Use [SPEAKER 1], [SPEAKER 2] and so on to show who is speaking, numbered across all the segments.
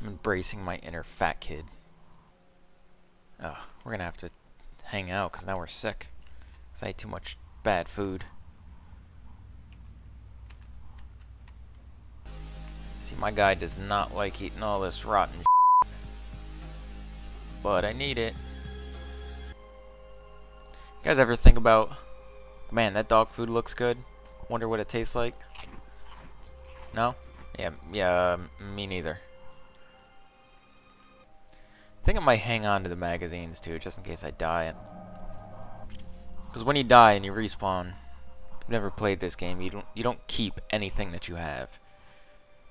[SPEAKER 1] I'm embracing my inner fat kid. Oh, we're gonna have to hang out because now we're sick. Because I ate too much bad food. See, my guy does not like eating all this rotten shit. But I need it. You guys ever think about, man, that dog food looks good? Wonder what it tastes like? No? Yeah, me neither. I think I might hang on to the magazines too, just in case I die. Because when you die and you respawn, you've never played this game, you don't keep anything that you have.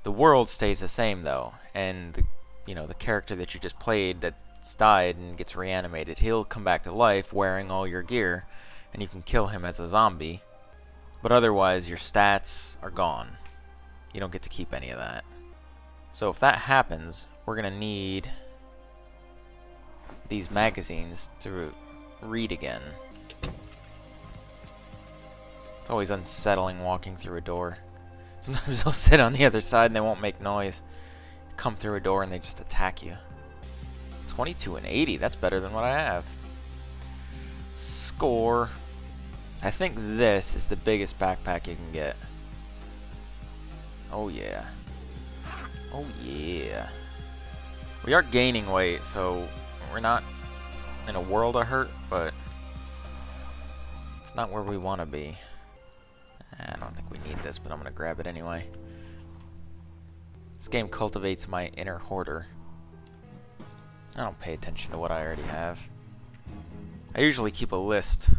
[SPEAKER 1] The world stays the same though, and the character that you just played that's died and gets reanimated, he'll come back to life wearing all your gear, and you can kill him as a zombie. But otherwise, your stats are gone. You don't get to keep any of that. So if that happens, we're gonna need these magazines to read again. It's always unsettling walking through a door. Sometimes they'll sit on the other side and they won't make noise. You come through a door and they just attack you. 22 and 80, that's better than what I have. Score. I think this is the biggest backpack you can get. Oh yeah. Oh yeah. We are gaining weight, so we're not in a world of hurt, but it's not where we want to be. I don't think we need this, but I'm going to grab it anyway. This game cultivates my inner hoarder. I don't pay attention to what I already have. I usually keep a list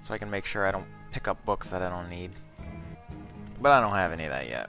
[SPEAKER 1] so I can make sure I don't pick up books that I don't need. But I don't have any of that yet.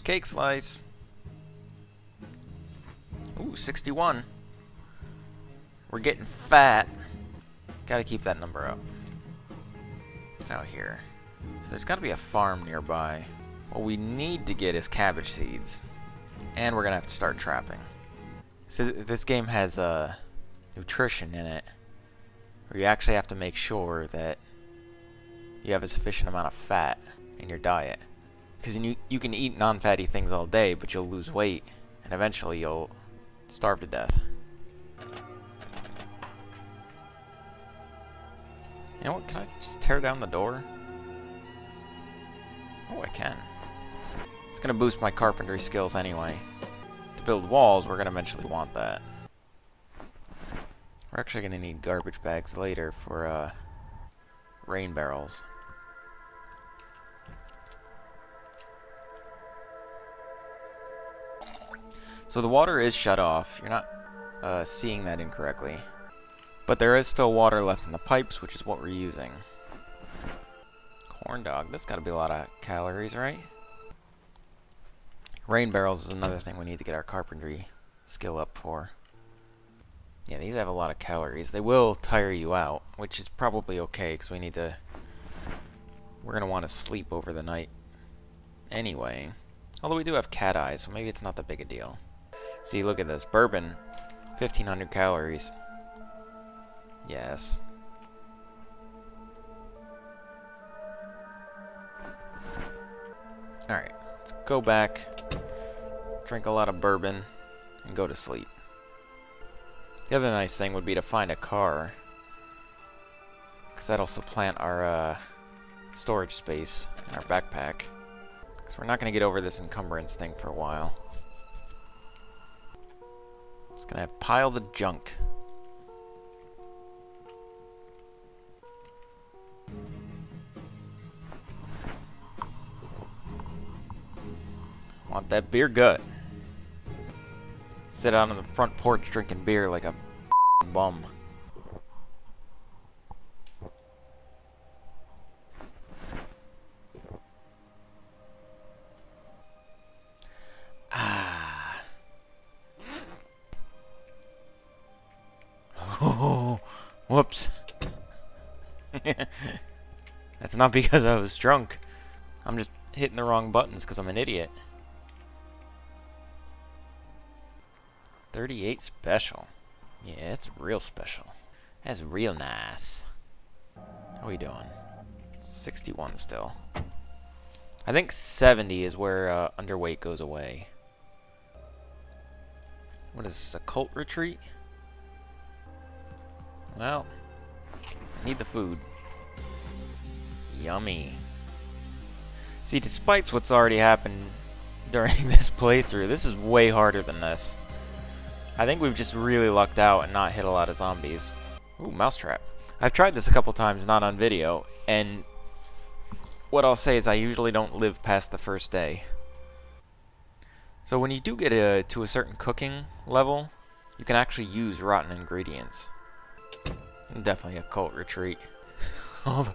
[SPEAKER 1] Cake slice. Ooh, 61. We're getting fat. Gotta keep that number up. It's out here. So there's gotta be a farm nearby. What we need to get is cabbage seeds. And we're gonna have to start trapping. So this game has nutrition in it, where you actually have to make sure that you have a sufficient amount of fat in your diet. Because you can eat non-fatty things all day, but you'll lose weight, and eventually you'll starve to death. You know what, can I just tear down the door? Oh, I can. It's gonna boost my carpentry skills anyway. To build walls, we're gonna eventually want that. We're actually gonna need garbage bags later for rain barrels. So the water is shut off. You're not seeing that incorrectly. But there is still water left in the pipes, which is what we're using. Corn dog. This gotta be a lot of calories, right? Rain barrels is another thing we need to get our carpentry skill up for. Yeah, these have a lot of calories. They will tire you out, which is probably okay, because we're gonna want to sleep over the night anyway. Although we do have cat eyes, so maybe it's not that big a deal. See, look at this. Bourbon, 1,500 calories. Yes. Alright, let's go back, drink a lot of bourbon, and go to sleep. The other nice thing would be to find a car, because that'll supplant our storage space in our backpack. Because we're not going to get over this encumbrance thing for a while. It's going to have piles of junk. Want that beer gut. Sit out on the front porch drinking beer like a bum. Ah. Oh, whoops. That's not because I was drunk. I'm just hitting the wrong buttons because I'm an idiot. 38 special. Yeah, it's real special. That's real nice. How we doing? 61 still. I think 70 is where underweight goes away. What is this, a cult retreat? Well, I need the food. Yummy. See, despite what's already happened during this playthrough, this is way harder than this. I think we've just really lucked out and not hit a lot of zombies. Ooh, mousetrap. I've tried this a couple times, not on video, and what I'll say is I usually don't live past the first day. So when you do get to a certain cooking level, you can actually use rotten ingredients. Definitely a cult retreat. all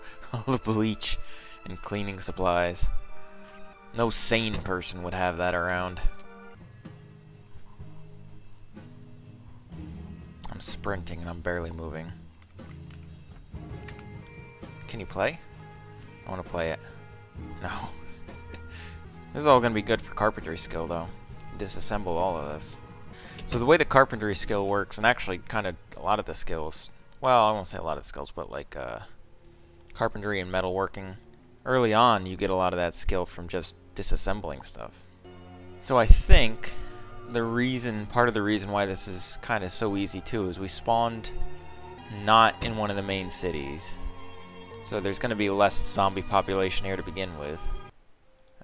[SPEAKER 1] the bleach and cleaning supplies. No sane person would have that around. I'm sprinting and I'm barely moving. Can you play? I want to play it. No. This is all going to be good for carpentry skill, though. Disassemble all of this. So the way the carpentry skill works, and actually kind of a lot of the skills, well, I won't say a lot of the skills, but like carpentry and metalworking, early on you get a lot of that skill from just disassembling stuff. So I think part of the reason why this is kind of so easy too is we spawned not in one of the main cities. So there's going to be less zombie population here to begin with.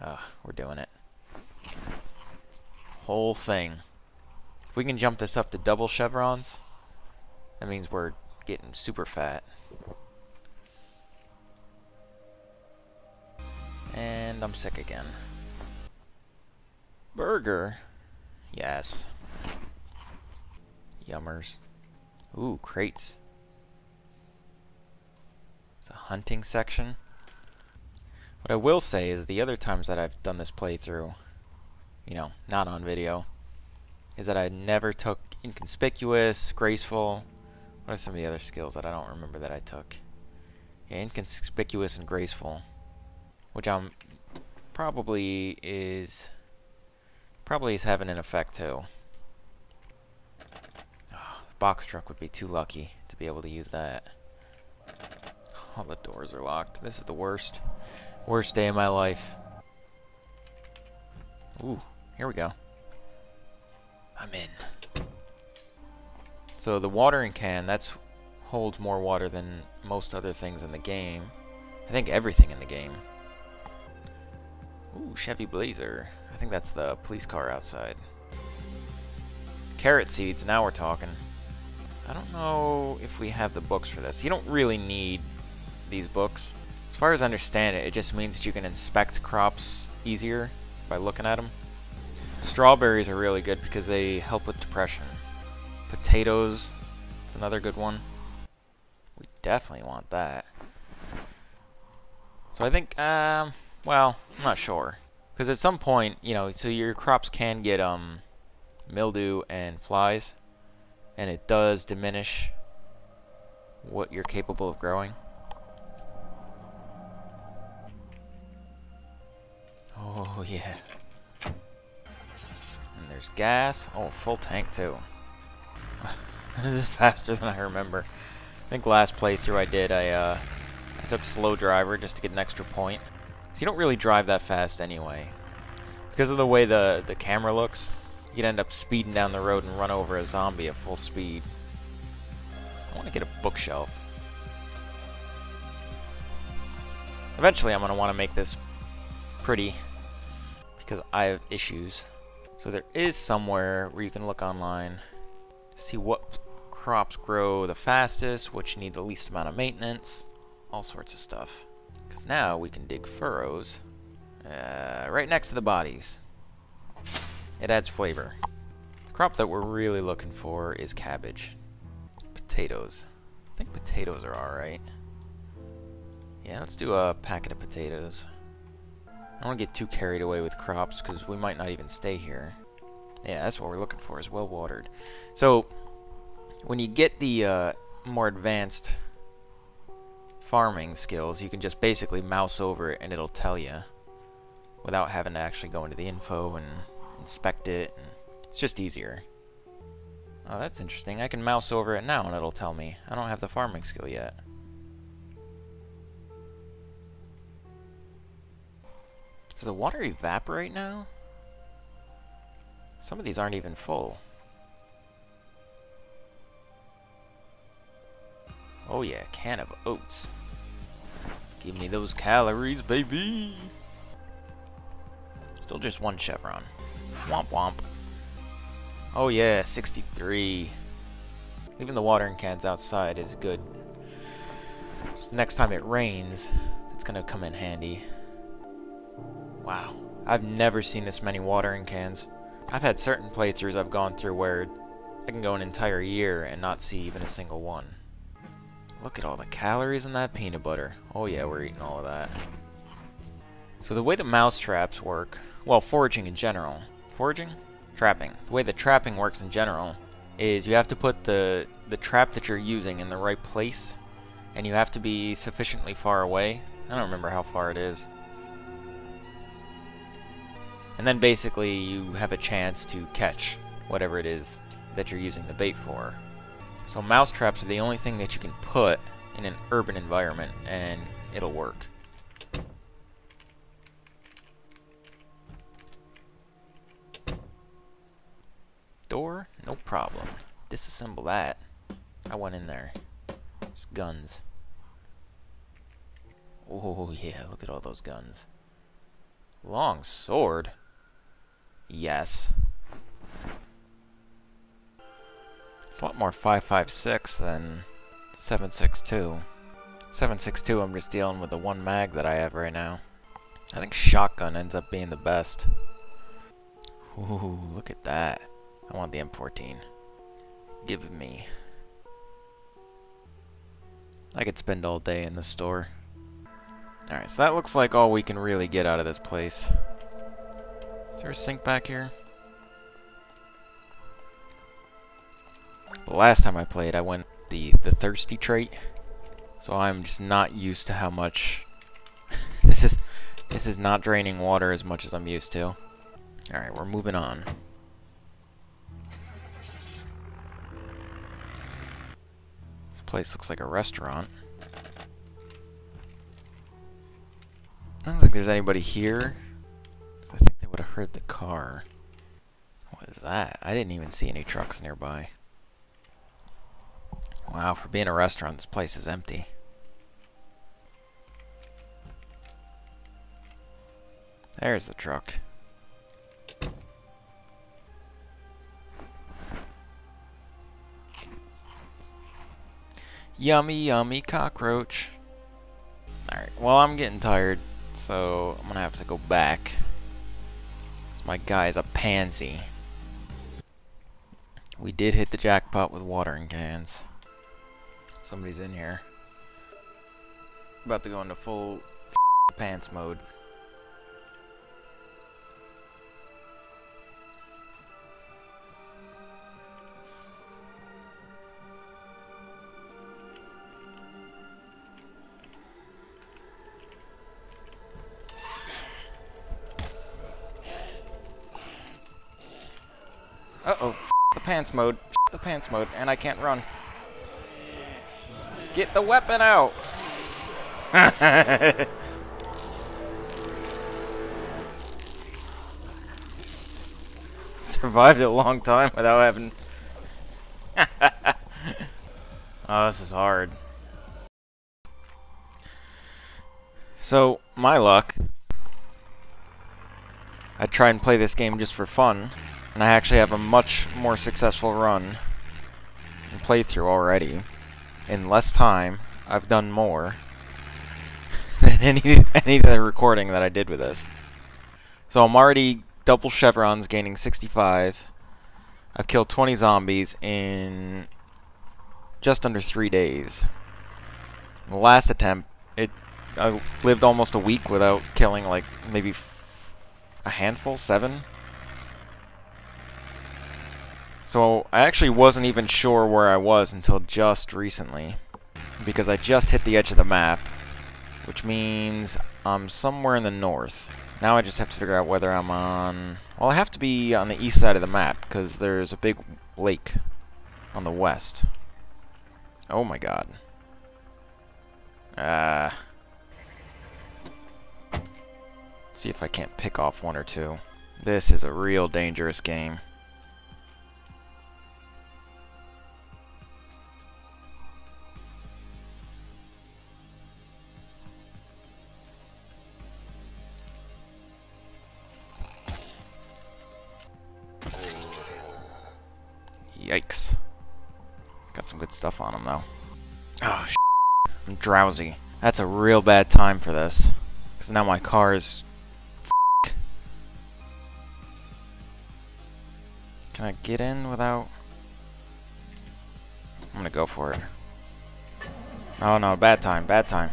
[SPEAKER 1] We're doing it. Whole thing. If we can jump this up to double chevrons, that means we're getting super fat. And I'm sick again. Burger. Yes. Yummers. Ooh, crates. It's a hunting section. What I will say is the other times that I've done this playthrough, you know, not on video, is that I never took inconspicuous, graceful. What are some of the other skills that I don't remember that I took? Yeah, inconspicuous and graceful, which I'm probably is having an effect too. Oh, the box truck would be too lucky to be able to use that. All the doors are locked. This is the worst day of my life. Ooh, here we go. I'm in. So the watering can, that's holds more water than most other things in the game. I think everything in the game. Ooh, Chevy Blazer. I think that's the police car outside. Carrot seeds, now we're talking. I don't know if we have the books for this. You don't really need these books. As far as I understand it, it just means that you can inspect crops easier by looking at them. Strawberries are really good because they help with depression. Potatoes, it's another good one. We definitely want that. So I think, well, I'm not sure. Because at some point, you know, so your crops can get mildew and flies, and it does diminish what you're capable of growing. Oh, yeah. And there's gas. Oh, full tank, too. This is faster than I remember. I think last playthrough I did, I took slow driver just to get an extra point. So you don't really drive that fast anyway. Because of the way the camera looks, you could end up speeding down the road and run over a zombie at full speed. I want to get a bookshelf. Eventually I'm going to want to make this pretty, because I have issues. So there is somewhere where you can look online to see what crops grow the fastest, which need the least amount of maintenance, all sorts of stuff. Because now we can dig furrows right next to the bodies. It adds flavor. The crop that we're really looking for is cabbage. Potatoes. I think potatoes are alright. Yeah, let's do a packet of potatoes. I don't want to get too carried away with crops because we might not even stay here. Yeah, that's what we're looking for, is well watered. So when you get the more advanced farming skills, you can just basically mouse over it and it'll tell you without having to actually go into the info and inspect it. It's just easier. Oh, that's interesting. I can mouse over it now and it'll tell me. I don't have the farming skill yet. Does the water evaporate now? Some of these aren't even full. Oh yeah, can of oats. Give me those calories, baby! Still just one chevron. Womp womp. Oh yeah, 63. Leaving the watering cans outside is good. So next time it rains, it's gonna come in handy. Wow, I've never seen this many watering cans. I've had certain playthroughs I've gone through where I can go an entire year and not see even a single one. Look at all the calories in that peanut butter. Oh yeah, we're eating all of that. So the way the mouse traps work, well, foraging in general. Foraging? Trapping. The way the trapping works in general is you have to put the trap that you're using in the right place, and you have to be sufficiently far away. I don't remember how far it is. And then basically you have a chance to catch whatever it is that you're using the bait for. So mouse traps are the only thing that you can put in an urban environment and it'll work. Door? No problem. Disassemble that. I went in there. Just guns. Oh yeah, look at all those guns. Long sword? Yes. It's a lot more 5.56 than 7.62. 7.62 I'm just dealing with the one mag that I have right now. I think shotgun ends up being the best. Ooh, look at that. I want the M14. Give it me. I could spend all day in the store. Alright, so that looks like all we can really get out of this place. Is there a sink back here? The last time I played, I went the thirsty trait. So I'm just not used to how much... This is not draining water as much as I'm used to. Alright, we're moving on. This place looks like a restaurant. I don't think there's anybody here. So I think they would have heard the car. What is that? I didn't even see any trucks nearby. Wow, for being a restaurant, this place is empty. There's the truck. Yummy, yummy cockroach. Alright, well, I'm getting tired, so I'm gonna have to go back. This my guy's a pansy. We did hit the jackpot with watering cans. Somebody's in here. About to go into full pants mode. Uh-oh. The pants mode. The pants mode. And I can't run. Get the weapon out! Survived a long time without having... Oh, this is hard. So, my luck. I try and play this game just for fun. And I actually have a much more successful run and playthrough already. In less time, I've done more than any of the recording that I did with this. So I'm already double chevrons, gaining 65. I've killed 20 zombies in just under 3 days. The last attempt, I lived almost a week without killing like maybe a handful, 7. So I actually wasn't even sure where I was until just recently, because I just hit the edge of the map, which means I'm somewhere in the north. Now I just have to figure out whether I'm on... Well, I have to be on the east side of the map, because there's a big lake on the west. Oh my god. Let's see if I can't pick off one or two. This is a real dangerous game. Yikes. Got some good stuff on him, though. Oh, I'm drowsy. That's a real bad time for this. Because now my car is... Can I get in without... I'm gonna go for it. Oh no, bad time, bad time.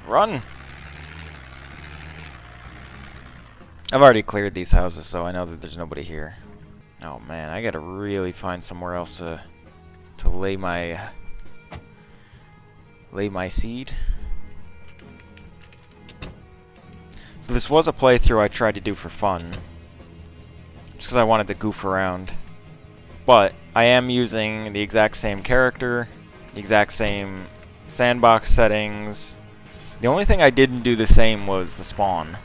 [SPEAKER 1] Run! I've already cleared these houses, so I know that there's nobody here. Oh man, I gotta really find somewhere else to lay my seed. So this was a playthrough I tried to do for fun, just because I wanted to goof around. But I am using the exact same character, the exact same sandbox settings. The only thing I didn't do the same was the spawn.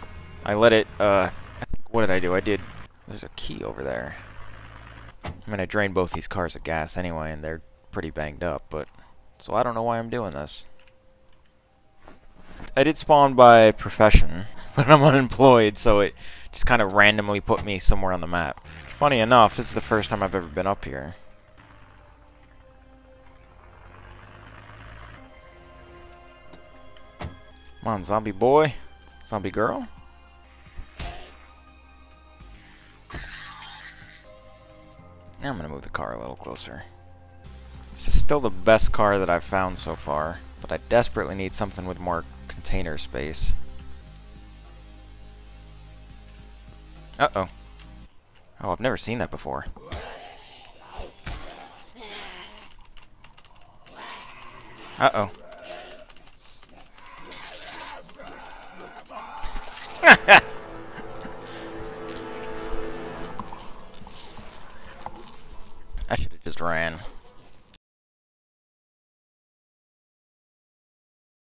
[SPEAKER 1] I let it, I think, what did I do? There's a key over there. I mean, I drained both these cars of gas anyway, and they're pretty banged up, but... So I don't know why I'm doing this. I did spawn by profession, but I'm unemployed, so it just kind of randomly put me somewhere on the map. Funny enough, this is the first time I've ever been up here. Come on, zombie boy. Zombie girl. Now I'm gonna move the car a little closer. This is still the best car that I've found so far, but I desperately need something with more container space. Uh-oh. Oh, I've never seen that before. Uh-oh. I should have just ran.